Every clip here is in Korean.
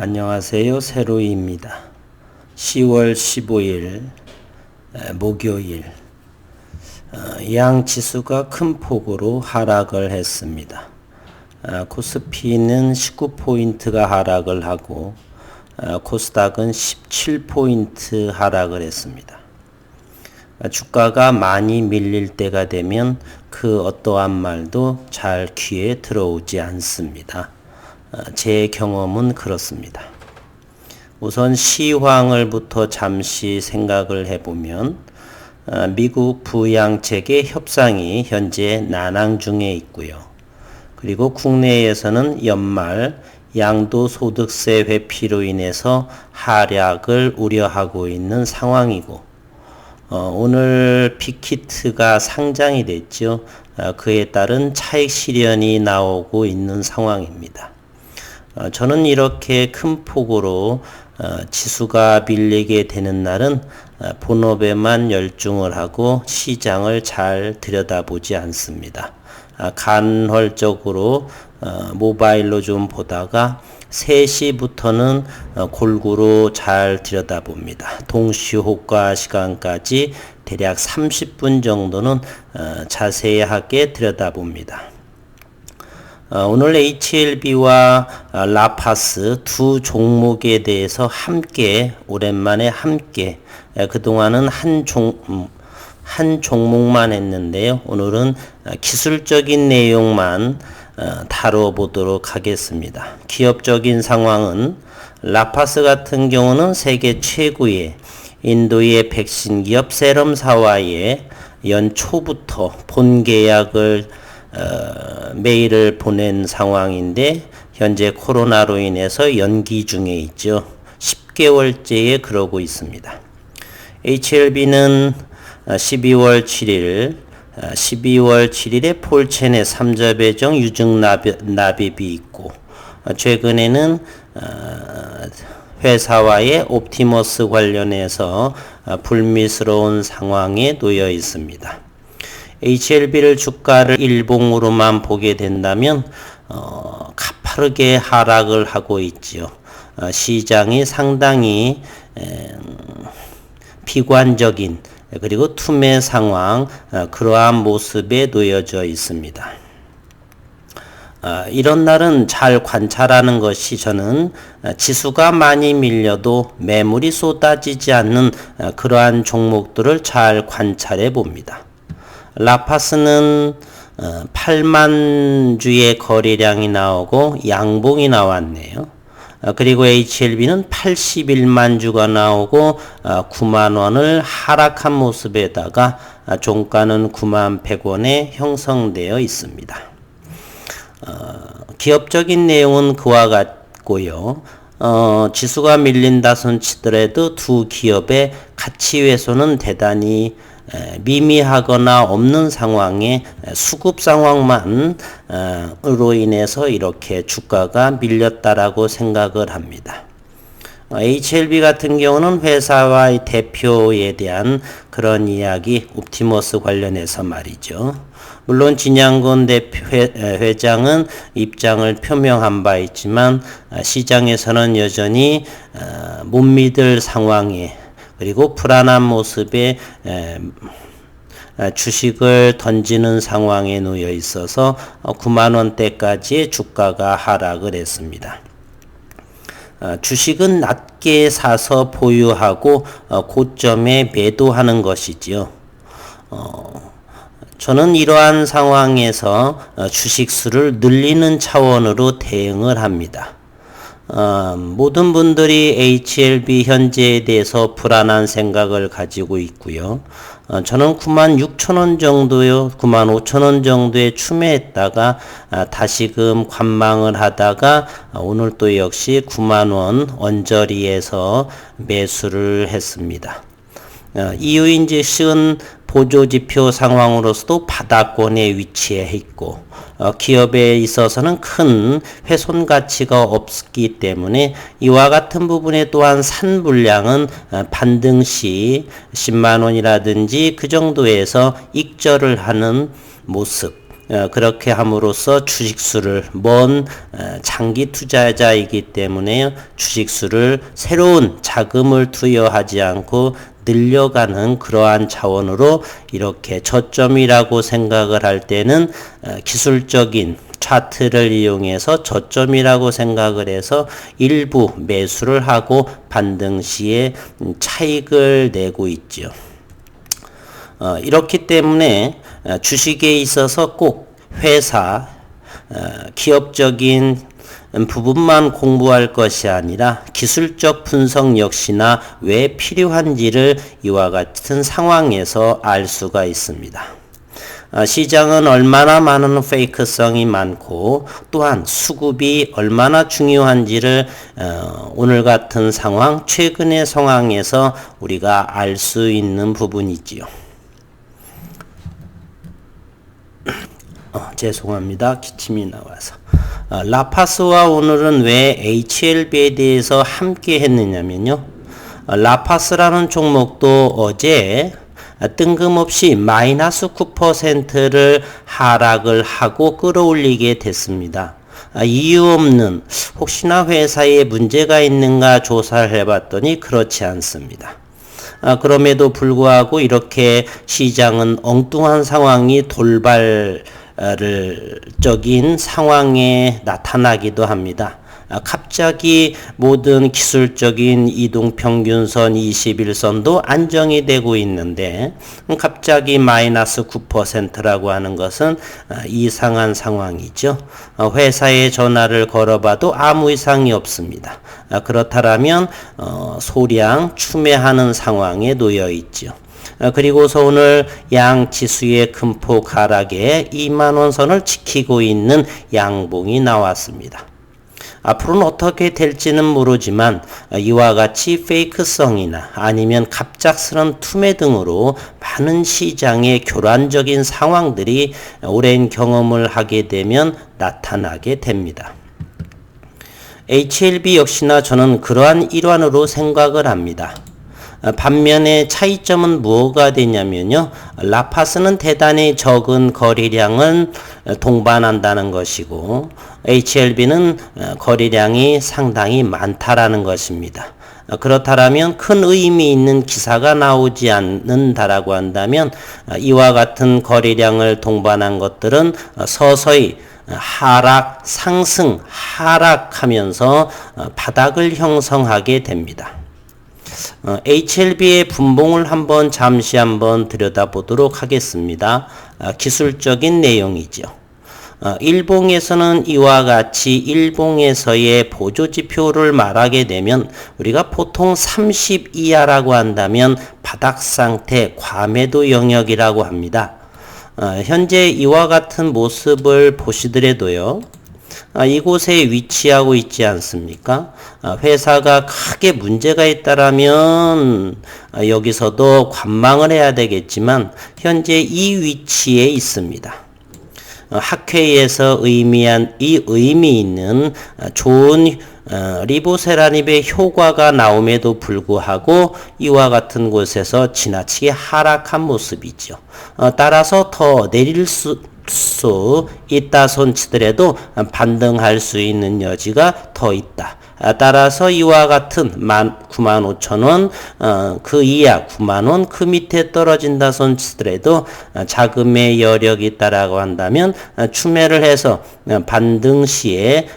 안녕하세요. 세로이입니다. 10월 15일 목요일 양 지수가 큰 폭으로 하락을 했습니다. 코스피는 19포인트가 하락을 하고 코스닥은 17포인트 하락을 했습니다. 주가가 많이 밀릴 때가 되면 그 어떠한 말도 잘 귀에 들어오지 않습니다. 제 경험은 그렇습니다. 우선 시황을부터 잠시 생각을 해보면 미국 부양책의 협상이 현재 난항 중에 있고요. 그리고 국내에서는 연말 양도소득세 회피로 인해서 하락을 우려하고 있는 상황이고 오늘 빅히트가 상장이 됐죠. 그에 따른 차익 실현이 나오고 있는 상황입니다. 저는 이렇게 큰 폭으로 지수가 밀리게 되는 날은 본업에만 열중을 하고 시장을 잘 들여다보지 않습니다. 간헐적으로 모바일로 좀 보다가 3시부터는 골고루 잘 들여다봅니다. 동시호가 시간까지 대략 30분 정도는 자세하게 들여다봅니다. 오늘 HLB와 라파스 두 종목에 대해서 함께 오랜만에 함께 그동안은 한 종목만 했는데요. 오늘은 기술적인 내용만 다뤄보도록 하겠습니다. 기업적인 상황은 라파스 같은 경우는 세계 최고의 인도의 백신 기업 세럼사와의 연초부터 본계약을 메일을 보낸 상황인데 현재 코로나로 인해서 연기 중에 있죠. 10개월째에 그러고 있습니다. HLB는 12월 7일에 폴첸의 3자 배정 유증 납입이 있고 최근에는 회사와의 옵티머스 관련해서 불미스러운 상황에 놓여 있습니다. HLB를 주가를 일봉으로만 보게 된다면 가파르게 하락을 하고 있지요. 시장이 상당히 비관적인 그리고 투매 상황 그러한 모습에 놓여져 있습니다. 이런 날은 잘 관찰하는 것이 저는 지수가 많이 밀려도 매물이 쏟아지지 않는 그러한 종목들을 잘 관찰해 봅니다. 라파스는 8만 주의 거래량이 나오고 양봉이 나왔네요. 그리고 HLB는 81만 주가 나오고 9만 원을 하락한 모습에다가 종가는 9만 100원에 형성되어 있습니다. 기업적인 내용은 그와 같고요. 지수가 밀린다 손 치더라도 두 기업의 가치 훼손은 대단히 미미하거나 없는 상황에 수급 상황만 으로 인해서 이렇게 주가가 밀렸다라고 생각을 합니다. HLB 같은 경우는 회사와의 대표에 대한 그런 이야기 옵티머스 관련해서 말이죠. 물론 진양건 회장은 입장을 표명한 바 있지만 시장에서는 여전히 못 믿을 상황에 그리고 불안한 모습에 주식을 던지는 상황에 놓여 있어서 9만 원대까지의 주가가 하락을 했습니다. 주식은 낮게 사서 보유하고 고점에 매도하는 것이지요. 저는 이러한 상황에서 주식수를 늘리는 차원으로 대응을 합니다. 모든 분들이 HLB 현재에 대해서 불안한 생각을 가지고 있고요. 저는 96,000원 정도요, 95,000원 정도에 추매했다가 다시금 관망을 하다가 오늘 또 역시 9만원 언저리에서 매수를 했습니다. 이유인즉슨 보조지표 상황으로서도 바닥권에 위치해 있고 기업에 있어서는 큰 훼손 가치가 없기 때문에 이와 같은 부분에 또한 산 물량은 반등 시 10만 원이라든지 그 정도에서 익절을 하는 모습 그렇게 함으로써 주식수를 장기 투자자이기 때문에 주식수를 새로운 자금을 투여하지 않고 늘려가는 그러한 차원으로 이렇게 저점이라고 생각을 할 때는 기술적인 차트를 이용해서 저점이라고 생각을 해서 일부 매수를 하고 반등 시에 차익을 내고 있죠. 이렇기 때문에 주식에 있어서 꼭 회사, 기업적인 부분만 공부할 것이 아니라 기술적 분석 역시나 왜 필요한지를 이와 같은 상황에서 알 수가 있습니다. 시장은 얼마나 많은 페이크성이 많고 또한 수급이 얼마나 중요한지를 오늘 같은 상황, 최근의 상황에서 우리가 알 수 있는 부분이지요. 죄송합니다. 기침이 나와서. 라파스와 오늘은 왜 HLB에 대해서 함께 했느냐면요. 라파스라는 종목도 어제 뜬금없이 마이너스 9%를 하락을 하고 끌어올리게 됐습니다. 이유 없는 혹시나 회사에 문제가 있는가 조사를 해봤더니 그렇지 않습니다. 그럼에도 불구하고 이렇게 시장은 엉뚱한 상황이 돌발적인 상황에 나타나기도 합니다. 갑자기 모든 기술적인 이동평균선 21선도 안정이 되고 있는데 갑자기 마이너스 9%라고 하는 것은 이상한 상황이죠. 회사에 전화를 걸어봐도 아무 이상이 없습니다. 그렇다면 소량 추매하는 상황에 놓여 있죠. 그리고서 오늘 양지수의 큰폭 하락에 2만원 선을 지키고 있는 양봉이 나왔습니다. 앞으로는 어떻게 될지는 모르지만 이와 같이 페이크성이나 아니면 갑작스런 투매 등으로 많은 시장의 교란적인 상황들이 오랜 경험을 하게 되면 나타나게 됩니다. HLB 역시나 저는 그러한 일환으로 생각을 합니다. 반면에 차이점은 뭐가 되냐면요. 라파스는 대단히 적은 거래량을 동반한다는 것이고 HLB는 거래량이 상당히 많다라는 것입니다. 그렇다면 큰 의미 있는 기사가 나오지 않는다라고 한다면 이와 같은 거래량을 동반한 것들은 서서히 하락, 상승, 하락하면서 바닥을 형성하게 됩니다. HLB의 분봉을 잠시 한번 들여다보도록 하겠습니다. 기술적인 내용이죠. 일봉에서는 이와 같이 일봉에서의 보조지표를 말하게 되면 우리가 보통 30 이하라고 한다면 바닥 상태, 과매도 영역이라고 합니다. 현재 이와 같은 모습을 보시더라도요. 이곳에 위치하고 있지 않습니까? 회사가 크게 문제가 있다라면 여기서도 관망을 해야 되겠지만 현재 이 위치에 있습니다. 학회에서 의미 있는 좋은 리보세라닙의 효과가 나옴에도 불구하고 이와 같은 곳에서 지나치게 하락한 모습이죠. 따라서 더 내릴 수 있다 손치더라도 반등할 수 있는 여지가 더 있다. 따라서 이와 같은 95,000원 그 이하 90,000원 그 밑에 떨어진다 손치더라도 자금의 여력이 있다라고 한다면 추매를 해서 반등 시에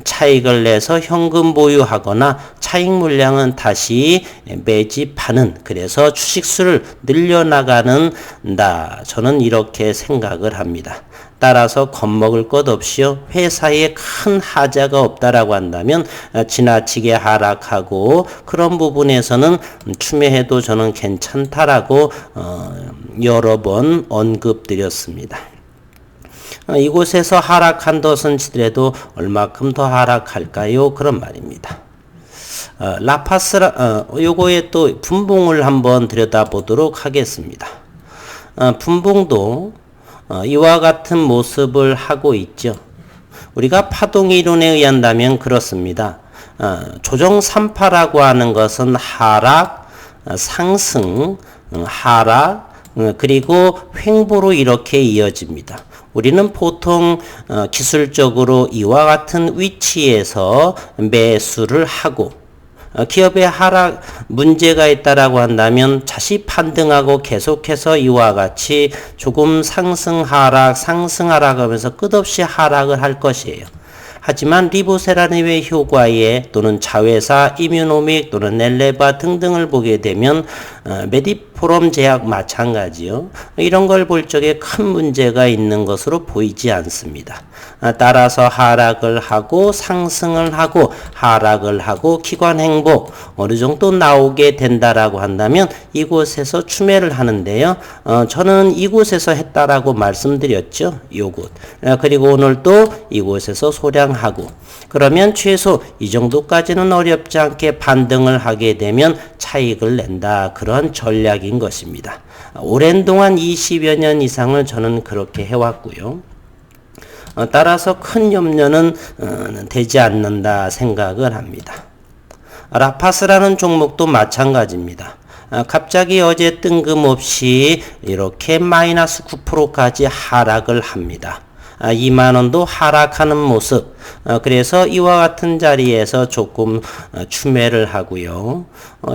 차익을 내서 현금 보유하거나 차익 물량은 다시 매집하는, 그래서 주식수를 늘려나가는 저는 이렇게 생각을 합니다. 따라서 겁먹을 것 없이요. 회사에 큰 하자가 없다라고 한다면 지나치게 하락하고 그런 부분에서는 추매해도 저는 괜찮다라고 여러 번 언급드렸습니다. 이곳에서 하락한 것은 치더라도 얼마큼 더 하락할까요? 그런 말입니다. 요거에 또 분봉을 한번 들여다보도록 하겠습니다. 분봉도 이와 같은 모습을 하고 있죠. 우리가 파동이론에 의한다면 그렇습니다. 조정 3파라고 하는 것은 하락, 상승, 하락, 그리고 횡보로 이렇게 이어집니다. 우리는 보통 기술적으로 이와 같은 위치에서 매수를 하고 기업의 하락 문제가 있다라고 한다면 다시 반등하고 계속해서 이와 같이 조금 상승 하락 하면서 끝없이 하락을 할 것이에요. 하지만 리보세라님의 효과에 또는 자회사 이뮤노믹 또는 넬레바 등등을 보게 되면 메디포럼 제약 마찬가지요. 이런 걸 볼 적에 큰 문제가 있는 것으로 보이지 않습니다. 따라서 하락을 하고 상승을 하고 하락을 하고 기관 행보 어느 정도 나오게 된다라고 한다면 이곳에서 추매를 하는데요. 저는 이곳에서 했다라고 말씀드렸죠. 요곳. 그리고 오늘 또 이곳에서 소량하고 그러면 최소 이 정도까지는 어렵지 않게 반등을 하게 되면 차익을 낸다. 그런 전략인 것입니다. 오랜 동안 20여 년 이상을 저는 그렇게 해왔고요. 따라서 큰 염려는 되지 않는다 생각을 합니다. 라파스라는 종목도 마찬가지입니다. 갑자기 어제 뜬금없이 이렇게 마이너스 9%까지 하락을 합니다. 2만원도 하락하는 모습. 그래서 이와 같은 자리에서 조금 추매를 하고요.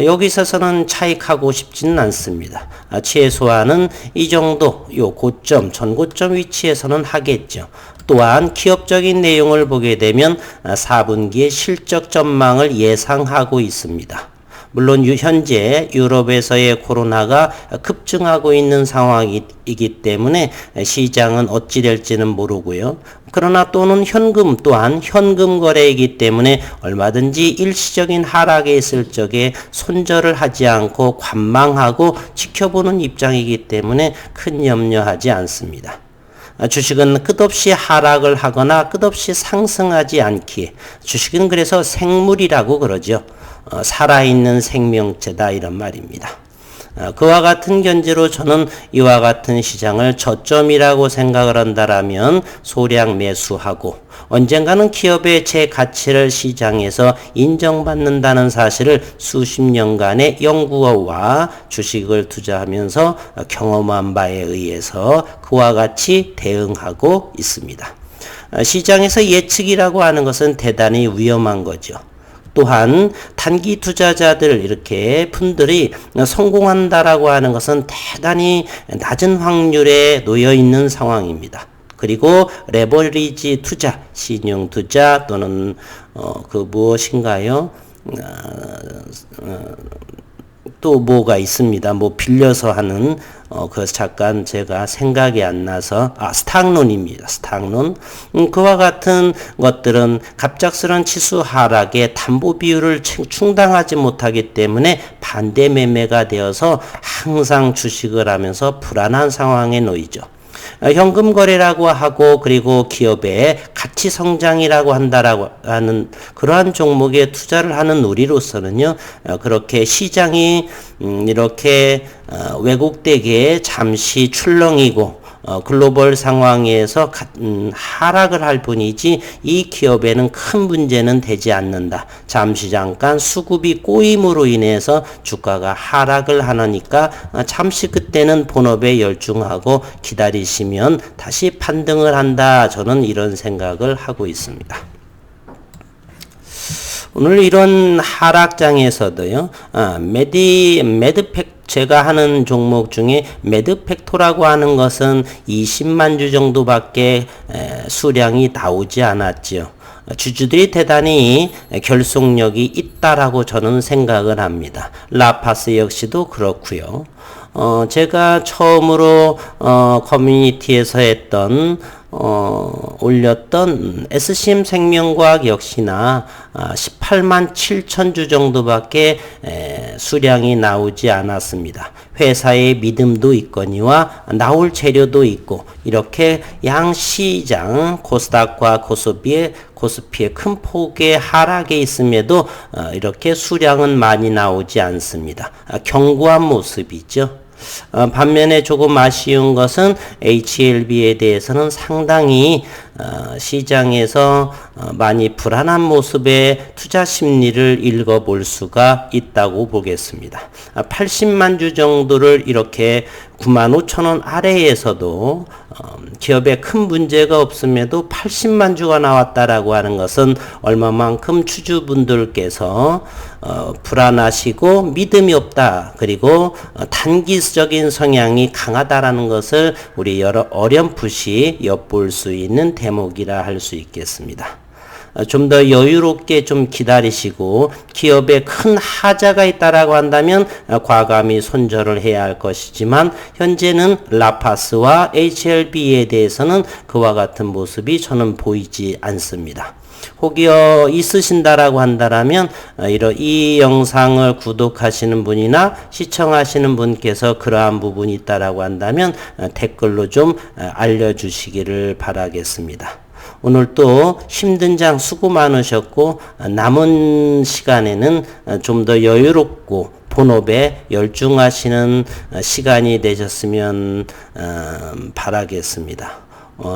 여기 있어서는 차익하고 싶지는 않습니다. 최소한은 이 정도 요 고점 전고점 위치에서는 하겠죠. 또한 기업적인 내용을 보게 되면 4분기의 실적 전망을 예상하고 있습니다. 물론 현재 유럽에서의 코로나가 급증하고 있는 상황이기 때문에 시장은 어찌 될지는 모르고요. 그러나 또는 현금 또한 현금 거래이기 때문에 얼마든지 일시적인 하락에 있을 적에 손절을 하지 않고 관망하고 지켜보는 입장이기 때문에 큰 염려하지 않습니다. 주식은 끝없이 하락을 하거나 끝없이 상승하지 않기에 주식은 그래서 생물이라고 그러죠. 살아있는 생명체다 이런 말입니다. 그와 같은 견지로 저는 이와 같은 시장을 저점이라고 생각을 한다라면 소량 매수하고 언젠가는 기업의 제 가치를 시장에서 인정받는다는 사실을 수십 년간의 연구와 주식을 투자하면서 경험한 바에 의해서 그와 같이 대응하고 있습니다. 시장에서 예측이라고 하는 것은 대단히 위험한 거죠. 또한 단기 투자자들 이렇게 분들이 성공한다라고 하는 것은 대단히 낮은 확률에 놓여 있는 상황입니다. 그리고 레버리지 투자, 신용 투자 또는 무엇인가요? 또 뭐가 있습니다. 뭐 빌려서 하는 잠깐 제가 생각이 안 나서 스탁론입니다. 스탁론. 그와 같은 것들은 갑작스런 치수 하락에 담보 비율을 충당하지 못하기 때문에 반대 매매가 되어서 항상 주식을 하면서 불안한 상황에 놓이죠. 현금 거래라고 하고 그리고 기업의 가치 성장이라고 한다라고 하는 그러한 종목에 투자를 하는 우리로서는요, 그렇게 시장이 이렇게 왜곡되게 잠시 출렁이고 글로벌 상황에서 하락을 할 뿐이지 이 기업에는 큰 문제는 되지 않는다. 잠시 잠깐 수급이 꼬임으로 인해서 주가가 하락을 하니까 잠시 그때는 본업에 열중하고 기다리시면 다시 판등을 한다. 저는 이런 생각을 하고 있습니다. 오늘 이런 하락장에서도요, 제가 하는 종목 중에 매드팩토라고 하는 것은 20만 주 정도밖에 수량이 나오지 않았지요. 주주들이 대단히 결속력이 있다라고 저는 생각을 합니다. 라파스 역시도 그렇고요. 제가 처음으로 커뮤니티에서 했던 올렸던 SCM 생명과학 역시나 18만 7천 주 정도밖에 수량이 나오지 않았습니다. 회사의 믿음도 있거니와 나올 재료도 있고 이렇게 양시장 코스닥과 코스피의 큰 폭의 하락에 있음에도 이렇게 수량은 많이 나오지 않습니다. 견고한 모습이죠. 반면에 조금 아쉬운 것은 HLB에 대해서는 상당히 시장에서 많이 불안한 모습의 투자 심리를 읽어볼 수가 있다고 보겠습니다. 80만 주 정도를 이렇게 95,000원 아래에서도 기업에 큰 문제가 없음에도 80만 주가 나왔다라고 하는 것은 얼마만큼 주주분들께서 불안하시고 믿음이 없다. 그리고 단기적인 성향이 강하다라는 것을 우리 어렴풋이 엿볼 수 있는 대목이라 할 수 있겠습니다. 좀 더 여유롭게 좀 기다리시고 기업에 큰 하자가 있다라고 한다면 과감히 손절을 해야 할 것이지만 현재는 라파스와 HLB에 대해서는 그와 같은 모습이 저는 보이지 않습니다. 혹이 있으신다라고 한다라면 이 영상을 구독하시는 분이나 시청하시는 분께서 그러한 부분이 있다라고 한다면 댓글로 좀 알려주시기를 바라겠습니다. 오늘 또 힘든 장 수고 많으셨고 남은 시간에는 좀 더 여유롭고 본업에 열중하시는 시간이 되셨으면 바라겠습니다.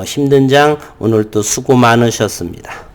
힘든 장 오늘 또 수고 많으셨습니다.